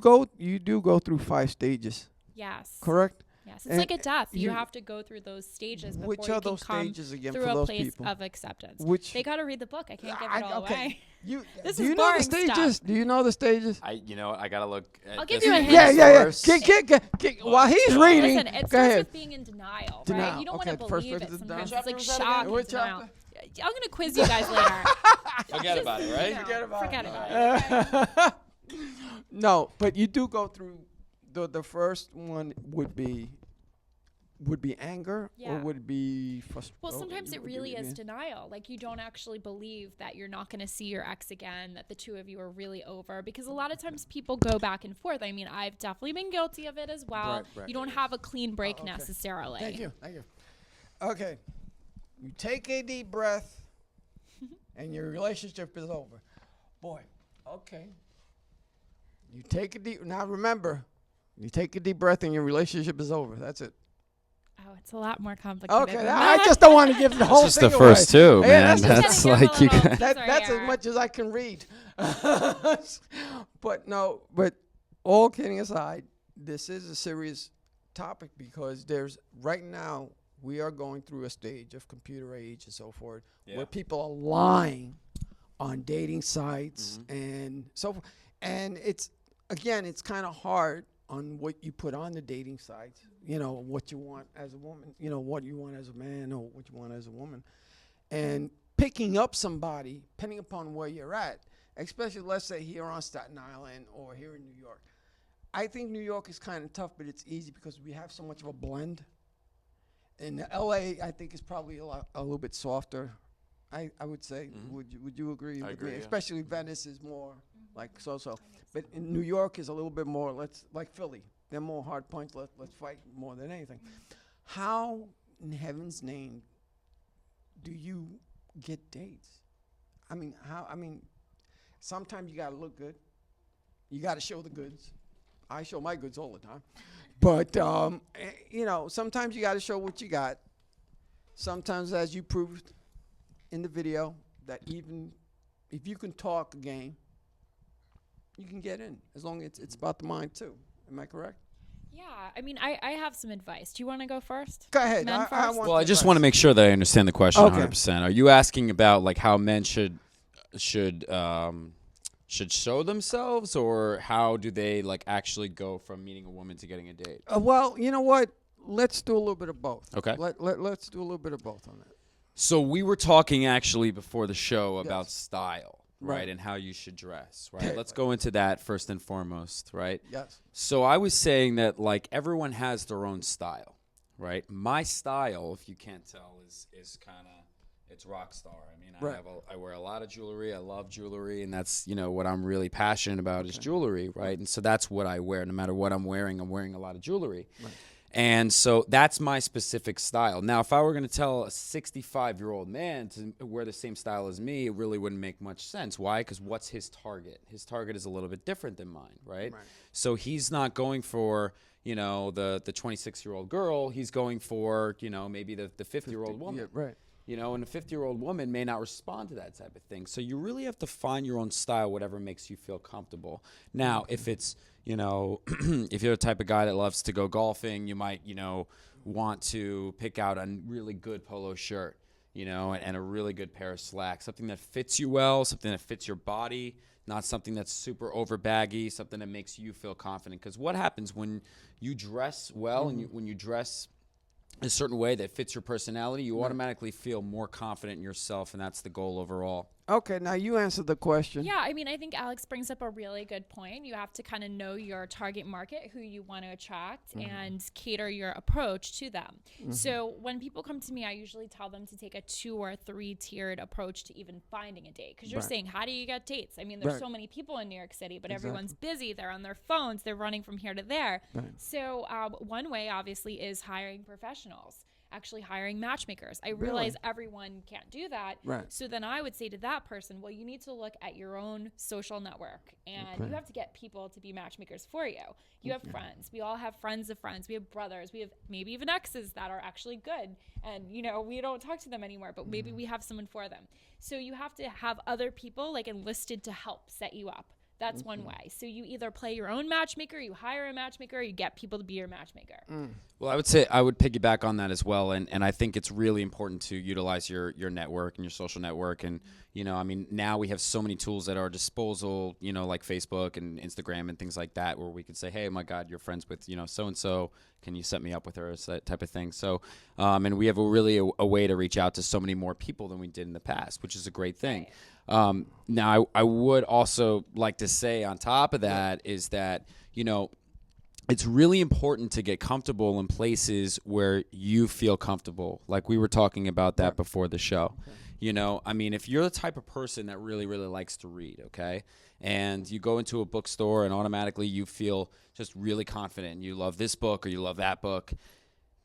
do go through 5 stages, Yes. correct? Yes. It's like a death. You you- have to go through those stages before Which you are can those come stages again through for a those place people? of acceptance. Which They got to read the book. I can't give it all away. This do is you know the boring stages? stuff. Do you know the stages? I gotta look. At I'll give this you a hint. Yeah. first. While he's reading, Listen, it go starts ahead. with being in denial, Denial. right? You don't Okay, want the to first believe bit it is sometimes. denial. It's like What chapter was that shock again? and What denial. chapter? I'm going to quiz you guys later. Forget about it, right? Forget about it. No, but you do go through the first one would be anger, or Yeah. would it be frustration? Well, sometimes it really is denial. Like, you don't actually believe that you're not going to see your ex again, that the two of you are really over. Because a lot of times people go back and forth. I mean, I've definitely been guilty of it as well. Right. You don't have a clean break okay. necessarily. Thank you. Okay, you take a deep breath, and your relationship is over. Boy, okay. You take a deep. Now remember, you take a deep breath, and your relationship is over. That's it. Oh, it's a lot more complicated. Okay, than I that. just don't want to give the whole That's just thing the first away. two, Yeah, man. that's That's Just like you. give a little Got, teaser that's as here. much as I can read. But all kidding aside, this is a serious topic because right now we are going through a stage of computer age and so forth where people are lying on dating sites and so forth. And it's kind of hard on what you put on the dating sites, what you want as a woman, what you want as a man or what you want as a woman. And picking up somebody, depending upon where you're at, especially let's say here on Staten Island or here in New York. I think New York is kind of tough, but it's easy because we have so much of a blend. In LA, I think is probably a little bit softer. I would say. Would you agree with agree, me? yeah. Especially Venice is more like so. But in New York is a little bit more like Philly. They're more hard punch. Let's fight more than anything. How in heaven's name do you get dates? I mean, sometimes you gotta look good. You gotta show the goods. I show my goods all the time. But sometimes you gotta show what you got. Sometimes, as you proved in the video, that even if you can talk a game, you can get in, as long as it's about the mind too. Am I correct? Yeah, I mean, I have some advice. Do you want to go first? Go ahead. Men I first? want Well, I just advice. want to make sure that I understand the question Okay. 100%. Are you asking about like how men should show themselves, or how do they like actually go from meeting a woman to getting a date? Well, you know what? Let's do a little bit of both. Okay. Let's do a little bit of both on that. So we were talking actually before the show about Yes. style, right? Right. And how you should dress, right? Let's go into that first and foremost, right? Yes. So I was saying that like everyone has their own style, right? My style, if you can't tell, is kind of it's rock star. I mean, Right. I wear a lot of jewelry. I love jewelry, and that's what I'm really passionate about is jewelry, right? And so that's what I wear. No matter what I'm wearing a lot of jewelry. Right. And so that's my specific style. Now, if I were going to tell a 65-year-old man to wear the same style as me, it really wouldn't make much sense. Why? Because what's his target? His target is a little bit different than mine, right? So he's not going for, the 26-year-old girl. He's going for, maybe the 50-year-old woman. Yeah, right. And a 50-year-old woman may not respond to that type of thing. So you really have to find your own style, whatever makes you feel comfortable. Now, if it's, if you're the type of guy that loves to go golfing, you might, want to pick out a really good polo shirt, and a really good pair of slacks, something that fits you well, something that fits your body, not something that's super over baggy, something that makes you feel confident. Because what happens when you dress well and when you dress a certain way that fits your personality, you automatically feel more confident in yourself, and that's the goal overall. Okay, now you answered the question. Yeah, I mean, I think Alex brings up a really good point. You have to kind of know your target market, who you want to attract, and cater your approach to them. So when people come to me, I usually tell them to take a 2 or 3 tiered approach to even finding a date. Because you're saying, how do you get dates? I mean, there's so many people in New York City, but everyone's busy. They're on their phones. They're running from here to there. So one way, obviously, is hiring professionals. Actually hiring matchmakers. I realize everyone can't do that. So then I would say to that person, well, you need to look at your own social network, and you have to get people to be matchmakers for you. You have friends. We all have friends of friends. We have brothers. We have maybe even exes that are actually good, and we don't talk to them anymore, but maybe we have someone for them. So you have to have other people like enlisted to help set you up. That's one way. So you either play your own matchmaker, you hire a matchmaker, or you get people to be your matchmaker. Well, I would say I would piggyback on that as well, and I think it's really important to utilize your network and your social network. And I mean, now we have so many tools at our disposal, like Facebook and Instagram and things like that, where we could say, hey, my God, you're friends with so and so. Can you set me up with her? That type of thing. So, and we have a way to reach out to so many more people than we did in the past, which is a great thing. Now, I would also like to say on top of that is that, it's really important to get comfortable in places where you feel comfortable. Like we were talking about that before the show. I mean, if you're the type of person that really, really likes to read, okay, and you go into a bookstore and automatically you feel just really confident and you love this book or you love that book,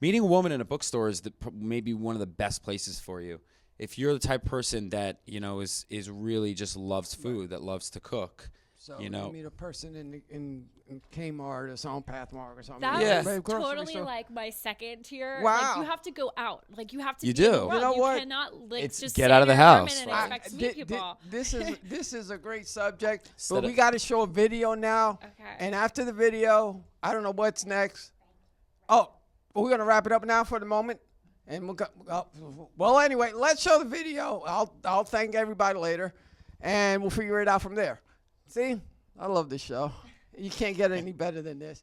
meeting a woman in a bookstore is maybe one of the best places for you. If you're the type of person that, is really just loves food, that loves to cook, So you meet a person in Kmart or some Pathmark or something. That's totally like my second tier. Wow. Like you have to go out. Like you have to. You be in the do. world. You know what? Cannot just get sit out of in the your house. apartment and expect to meet people. This is a great subject, but we got to show a video now. Okay. And after the video, I don't know what's next. Oh, we're gonna wrap it up now for the moment. And we'll go, well, anyway, let's show the video. I'll thank everybody later, and we'll figure it out from there. See, I love this show. You can't get any better than this.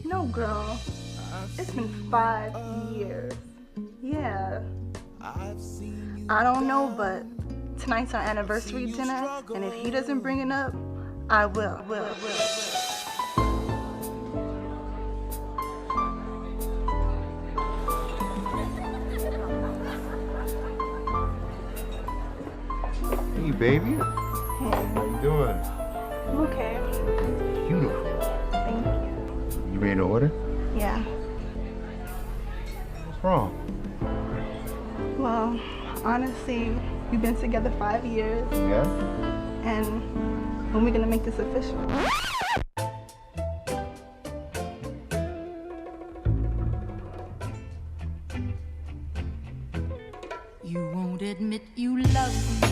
No, girl. It's been 5 years. Yeah. I don't know, but tonight's our anniversary dinner, and if he doesn't bring it up, I will. Hey, baby. How you doing? I'm okay. Beautiful. Thank you. You ready to order? Yeah. What's wrong? Well, honestly, we've been together 5 years, Yeah? and when we gonna make this official? You won't admit you love me.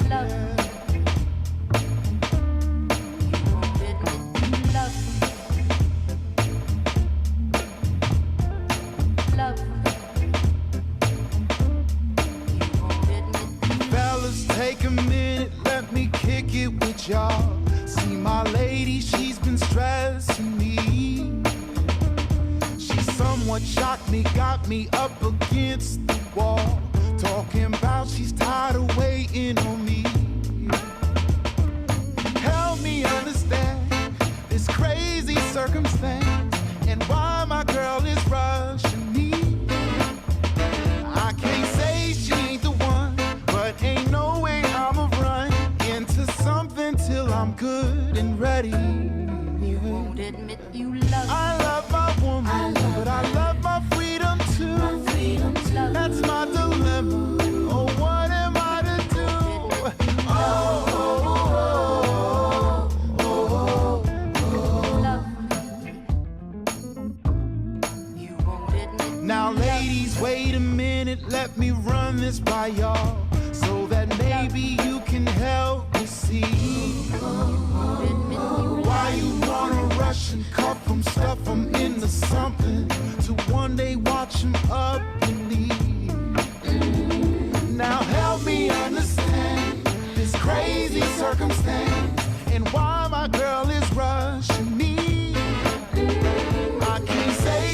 Love me. You won't admit you love me. Love me. You won't admit you Fellas, take a minute, let me kick it with y'all. See my lady, she's been stressing me. She somewhat shocked me, got me up against the wall. Talking about she's tired of waiting on me. Help me understand this crazy circumstance and why my girl is rushing me. I can't say she ain't the one, but ain't no way I'ma run into something till I'm good and ready. You won't admit you love me. I love my woman, but I love my freedom too. That's my dilemma. Oh, what am I to do? Oh, oh, oh, oh, Love me. You won't admit Now, ladies, wait a minute, let me run this by y'all, so that maybe you can help me see why you wanna rush and cuff them, stuff them into something, to one day watch them up and leave. Now help me understand this crazy circumstance and why my girl is rushing me. I can't say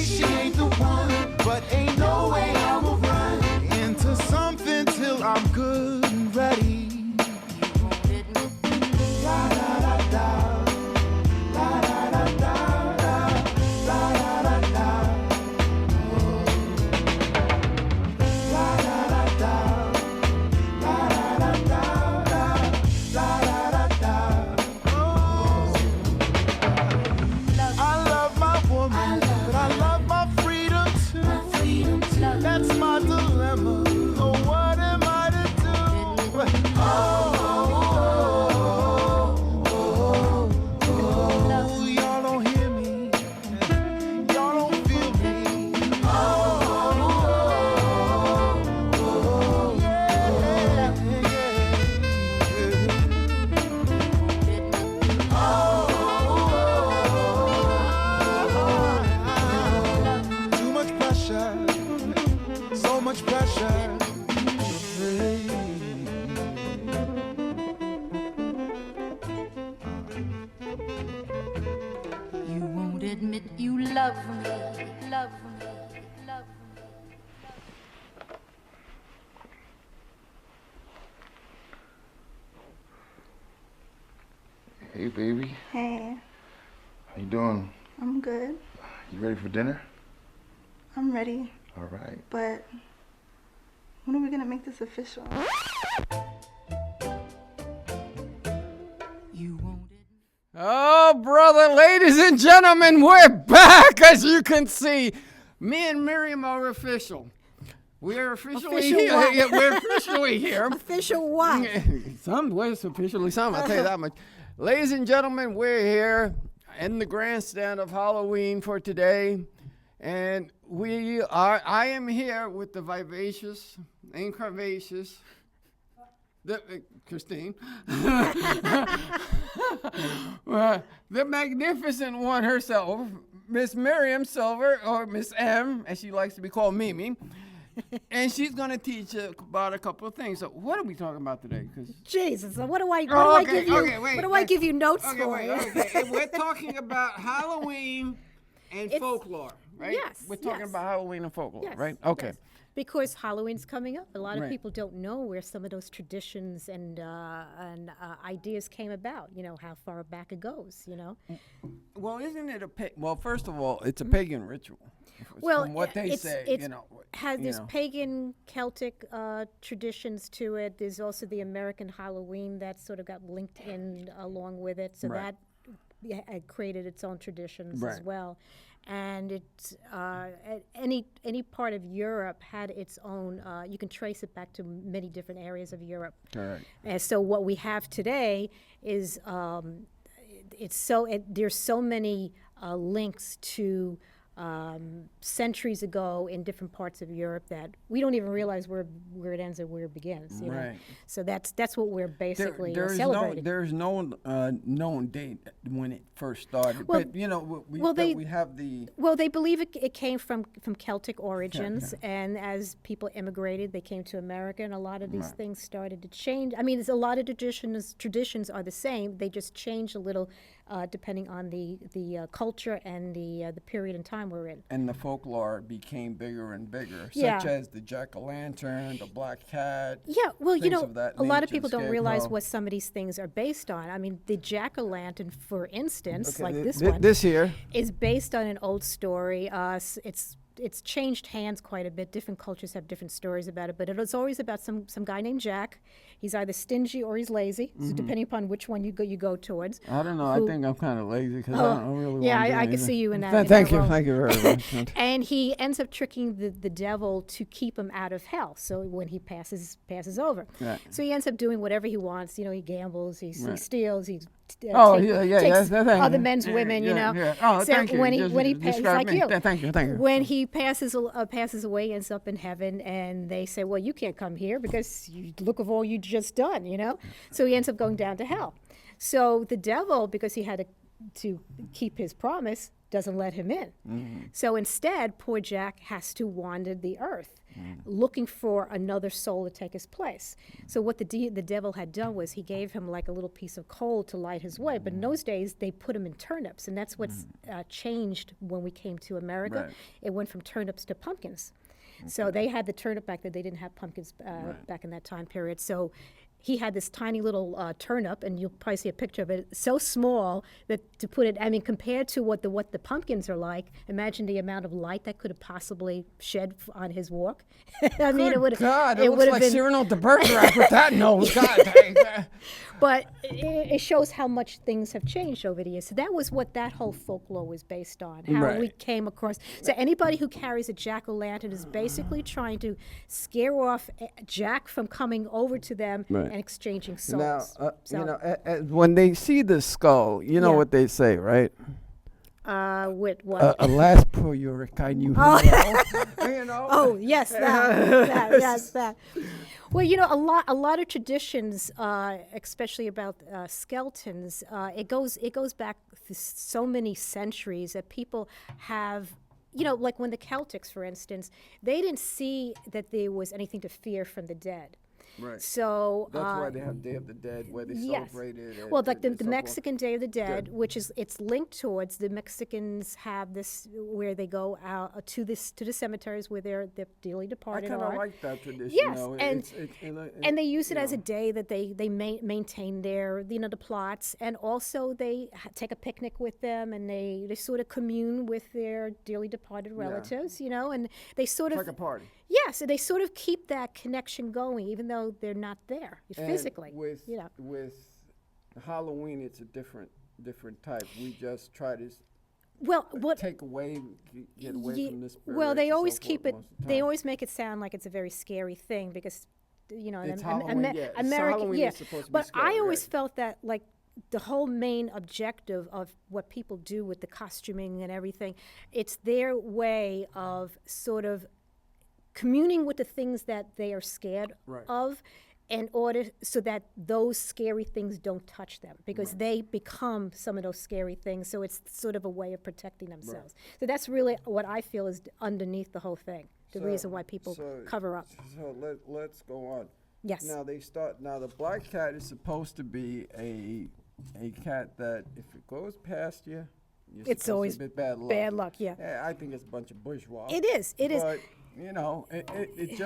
you love me, love me, love me. Hey, baby. Hey, How you doing? I'm good. You ready for dinner? I'm ready. All right. But when are we gonna make this official? Oh, brother, ladies and gentlemen, we're back, as you can see. Me and Miriam are official. We're officially here. what? Yeah, we're officially here. Official what? Some ways officially some, I'll tell you that much. Ladies and gentlemen, we're here in the grandstand of Halloween for today. And I am here with the vivacious and curvaceous, Christine. The magnificent one herself, Miss Miriam Silver, or Miss M, as she likes to be called, Mimi. And she's going to teach about a couple of things. So what are we talking about today? Jesus, so what do I give you notes for? Okay. We're talking about Halloween and folklore, right? Yes. We're talking about Halloween and folklore, Yes, right? Okay. yes. Because Halloween's coming up. A lot of Right. people don't know where some of those traditions and ideas came about, how far back it goes, Well, isn't it well, first of all, it's a pagan ritual. Well, from what they it's, say, it's there's pagan Celtic traditions to it. There's also the American Halloween that sort of got linked in along with it. So Right. that created its own traditions as Right. well. And it's any part of Europe had its own. You can trace it back to many different areas of Europe. Correct. And so what we have today is there's so many links to centuries ago in different parts of Europe that we don't even realize where it ends and where it begins. You know? Right. So that's what we're basically there's celebrating. There's no known date when it first started. Well- But we have the Well, they believe it came from Celtic origins, and as people immigrated, they came to America, and a lot of these things started to change. I mean, there's a lot of traditions are the same. They just change a little depending on the culture and the period in time we're in. and the folklore became bigger and bigger, Yeah. such as the jack-o'-lantern, the black cat. Yeah, well, things of that a lot of nature, people don't realize scarecrow. what some of these things are based on. I mean, the jack-o'-lantern, for instance, Okay, like th- this th- one, this here. is based on an old story. It's changed hands quite a bit. Different cultures have different stories about it, but it's always about some guy named Jack. He's either stingy or he's lazy, so depending upon which one you go towards. I don't know. I think I'm kind of lazy because I don't really Yeah, want to do I can anything. see you in that. Thank you. role. Thank you very much. And he ends up tricking the devil to keep him out of hell. So when he passes over, Right. so he ends up doing whatever he wants. He gambles, he steals, he takes yes, thank other you. men's women. Yeah. Oh, so thank you. when he Just when he he's describe like me. you. Thank you. When he passes away, he ends up in heaven, and they say, "Well, you can't come here because you look of all you just done." So he ends up going down to hell. So the devil, because he had to keep his promise, doesn't let him in. So instead, poor Jack has to wander the earth, looking for another soul to take his place. So what the devil had done was he gave him like a little piece of coal to light his way. But in those days, they put him in turnips, and that's what's changed when we came to America. Right. It went from turnips to pumpkins. So they had the turnip back then. They didn't have pumpkins back in that time period. So he had this tiny little turnip, and you'll probably see a picture of it, so small that to put it, I mean, compared to what the pumpkins are like, imagine the amount of light that could have possibly shed on his walk. I mean, it would have. God, it it looks would have like been, Cyrano de Bergerac with that nose. God, dang. But it shows how much things have changed over the years. So that was what that whole folklore was based on, how Right. we came across. So anybody who carries a jack-o'-lantern is basically trying to scare off Jack from coming over to them and exchanging souls. Now, when they see the skull, you know Yeah. what they say, right? With what? Alas, poor Eureka, you know. Oh yes, that. Well, a lot of traditions, especially about skeletons, it goes back so many centuries that people have. Like when the Celtics, for instance, they didn't see that there was anything to fear from the dead. Right. So that's why they have Day of the Dead, where they yes. celebrate it. Well, like the and so Mexican Day of the Dead, Good. which is it's linked towards the Mexicans have this where they go out to the cemeteries where their dearly I departed kind are. of like that tradition. Yes, though. and And they use it as a day that they maintain their the plots, and also they take a picnic with them, and they sort of commune with their dearly departed relatives, and they sort it's of like a party. yes, and they sort of keep that connection going, even though they're not there physically. With Halloween, it's a different type. We just try to take away, get away from this. Well, they always keep it. They always make it sound like it's a very scary thing because, it's Halloween, American, Halloween is supposed to be but scary, I always right. felt that like the whole main objective of what people do with the costuming and everything, it's their way of sort of communing with the things that they are scared of in order so that those scary things don't touch them because they become some of those scary things. So it's sort of a way of protecting themselves. So that's really what I feel is underneath the whole thing, the reason why people cover up. So let's go on. Yes. Now the black cat is supposed to be a cat that if it goes past you, it's always bad luck. Bad luck, yeah. I think it's a bunch of bourgeois. It is. But it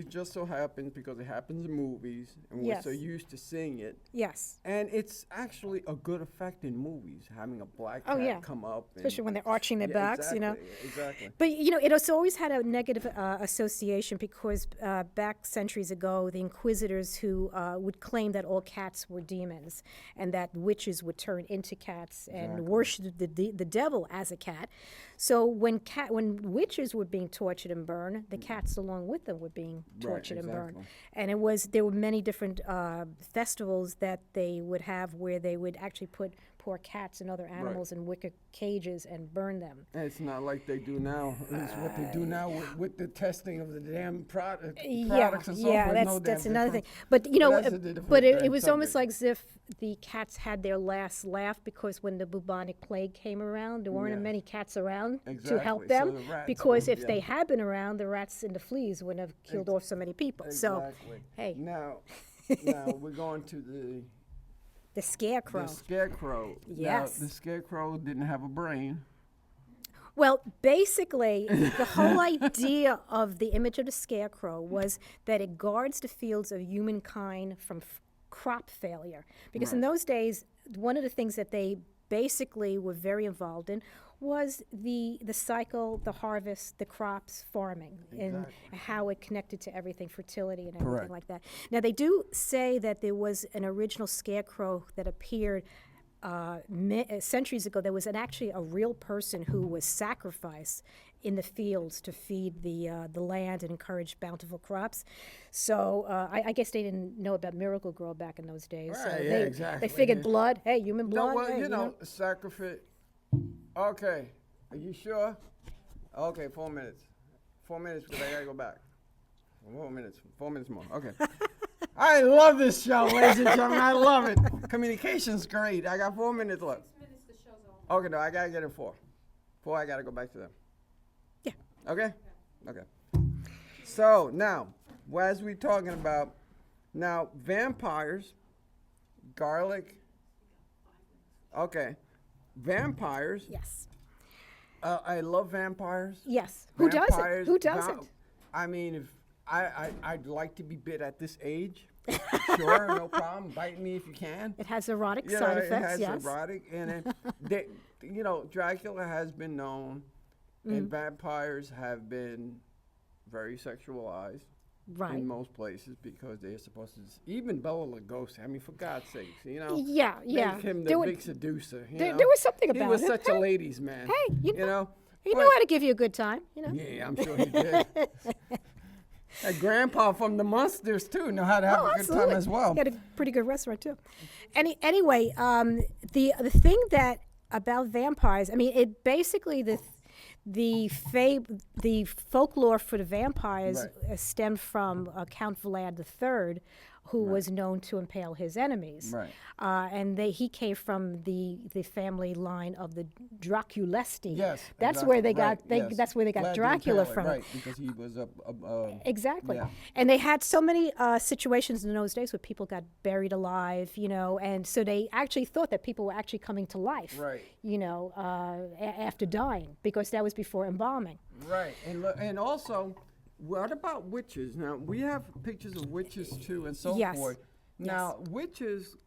just so happens because it happens in movies, and we're so used to seeing it. Yes. And it's actually a good effect in movies, having a black cat come up. Especially when they're arching their backs, Exactly. But, it has always had a negative association because back centuries ago, the inquisitors who would claim that all cats were demons and that witches would turn into cats and worship the devil as a cat. So when witches were being tortured and burned, the cats along with them were being tortured and burned. And there were many different festivals that they would have where they would actually put poor cats and other animals in wicker cages and burn them. And it's not like they do now. It's what they do now with the testing of the damn products and so forth. That's another thing. But it was almost like as if the cats had their last laugh because when the bubonic plague came around, there weren't many cats around to help them. So the because if they had been around, the rats and the fleas wouldn't have killed off so many people. Exactly. So, hey. Now we're going to the scarecrow. The scarecrow. Yes. Now, the scarecrow didn't have a brain. Well, basically, the whole idea of the image of the scarecrow was that it guards the fields of humankind from crop failure. Because in those days, one of the things that they basically were very involved in was the cycle, the harvest, the crops, farming, and how it connected to everything, fertility and everything like that. Now, they do say that there was an original scarecrow that appeared centuries ago. There was actually a real person who was sacrificed in the fields to feed the land and encourage bountiful crops. So I guess they didn't know about Miracle Girl back in those days. Right, so they figured blood, hey, human blood. No, well, hey, sacrifice. Okay, are you sure? Okay, 4 minutes. 4 minutes because I gotta go back. 4 minutes. 4 minutes more. Okay. I love this show, ladies and gentlemen. I love it. Communication's great. I got 4 minutes left. 6 minutes, the show's over. Okay, no, I gotta get in 4. 4, I gotta go back to them. Yeah. Okay? Okay. So now, as we're talking about, now vampires, garlic. Okay. Vampires. Yes. I love vampires. Yes. Who doesn't? Who doesn't? I mean, if I'd like to be bit at this age. Sure, no problem. Bite me if you can. It has erotic side effects. It has erotic, and Dracula has been known, and vampires have been very sexualized. Right. In most places because they're supposed to, even Bela Lugosi, I mean, for God's sakes, Yeah. Make him the big seducer. There was something about it. He was such a ladies' man. Hey, you know. He But- knew how to give you a good time, Yeah, I'm sure he did. That grandpa from the Monsters, too, know how to have a good time as well. He had a pretty good restaurant, too. Anyway, the thing that about vampires, I mean, it basically, the folklore for the vampires stemmed from Count Vlad III who was known to impale his enemies. Right. And he came from the family line of the Draculesti. Yes, that's exactly. where they Right, got yes. that's where they got Vlad the Dracula Impaler, from. right? Because he was a Exactly. yeah. And they had so many situations in those days where people got buried alive, and so they actually thought that people were actually coming to life, Right. After dying, because that was before embalming. Right, and also, what about witches? Now we have pictures of witches too, and so Yes. forth. Now witches,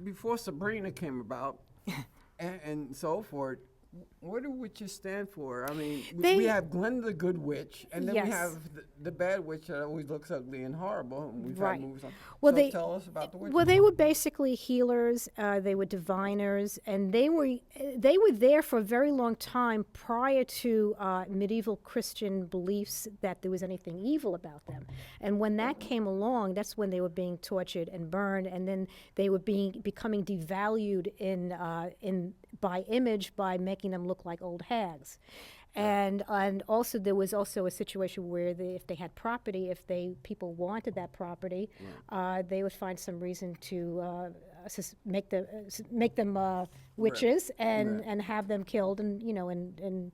before Sabrina came about, and so forth. What do witches stand for? I mean, we have Glinda the Good Witch, and then we Yes. have the bad witch that always looks ugly and horrible. And we've Right. had movies on. Well, so tell us about the witches. Well, they were basically healers. They were diviners, and they were there for a very long time prior to medieval Christian beliefs that there was anything evil about them. And when that came along, that's when they were being tortured and burned, and then they were becoming devalued by image by making them look like old hags. And also there was also a situation where if they had property, if people wanted that property, they would find some reason to make them witches and have them killed and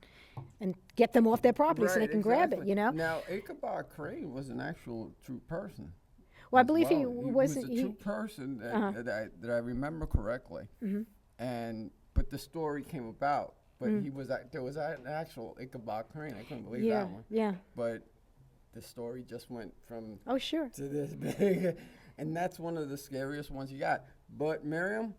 get them off their property so they can grab it. Now Ichabod Crane was an actual true person. Well, I believe He he was a true person that I remember correctly. But the story came about. But there was an actual Ichabod Crane. I couldn't believe that one. Yeah. But the story just went from sure to this big, and that's one of the scariest ones you got. But Miriam,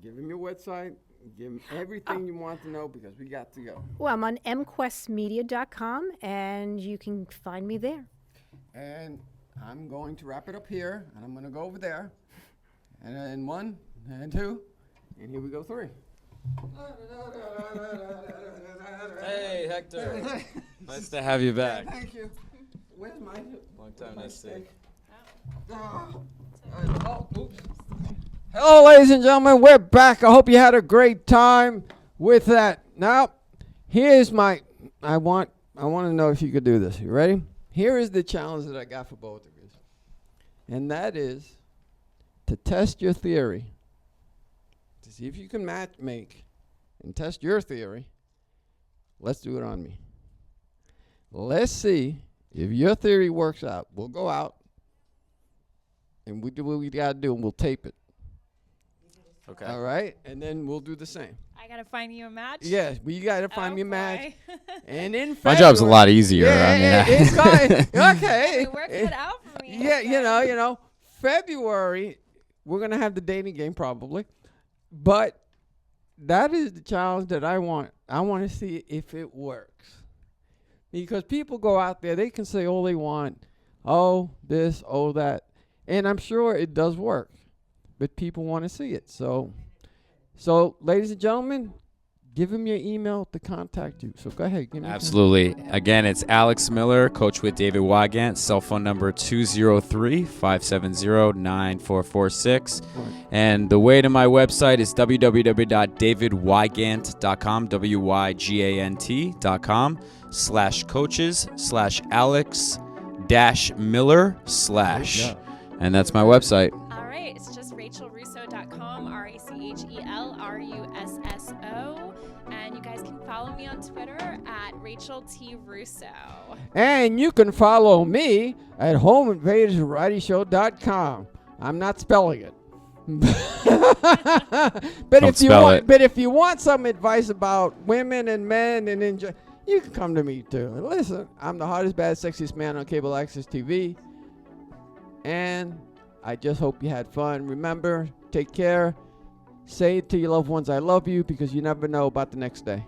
give him your website. Give him everything you want to know because we got to go. Well, I'm on MQuestmedia.com, and you can find me there. And I'm going to wrap it up here, and I'm going to go over there. And then 1, and 2, and here we go 3. Hey, Hector. Nice to have you back. Thank you. Where's my Long time no see. Oops. Hello, ladies and gentlemen. We're back. I hope you had a great time with that. Now, here's my. I want to know if you could do this. You ready? Here is the challenge that I got for both of you, and that is to test your theory. To see if you can make and test your theory. Let's do it on me. Let's see if your theory works out. We'll go out and we do what we got to do, and we'll tape it. Okay. All right? And then we'll do the same. I gotta find you a match. Yeah, we got to find me a match. And in My job's a lot easier. Yeah, it's going, okay. Work it out for me. Yeah, you know, February, we're going to have the dating game probably. But that is the challenge that I want. I want to see if it works. Because people go out there, they can say all they want. Oh, this, oh, that. And I'm sure it does work. But people want to see it. So, ladies and gentlemen, give them your email to contact you. So go ahead. Give me Absolutely. Again, it's Alex Miller, coach with David Wygant, cell phone number 203-570-9446. And the way to my website is www.davidwygant.com, wygant.com/coaches/Alex-Miller/. And that's my website. All right, it's just RachelRusso.com, RachelRusso. And you guys can follow me on Twitter at Rachel T. Russo. And you can follow me at HomeInvadersVarietyShow.com. I'm not spelling it. But if you want some advice about women and men and enjoy, you can come to me too. And listen, I'm the hottest, baddest, sexiest man on cable access TV. And I just hope you had fun. Remember, take care. Say to your loved ones, I love you, because you never know about the next day.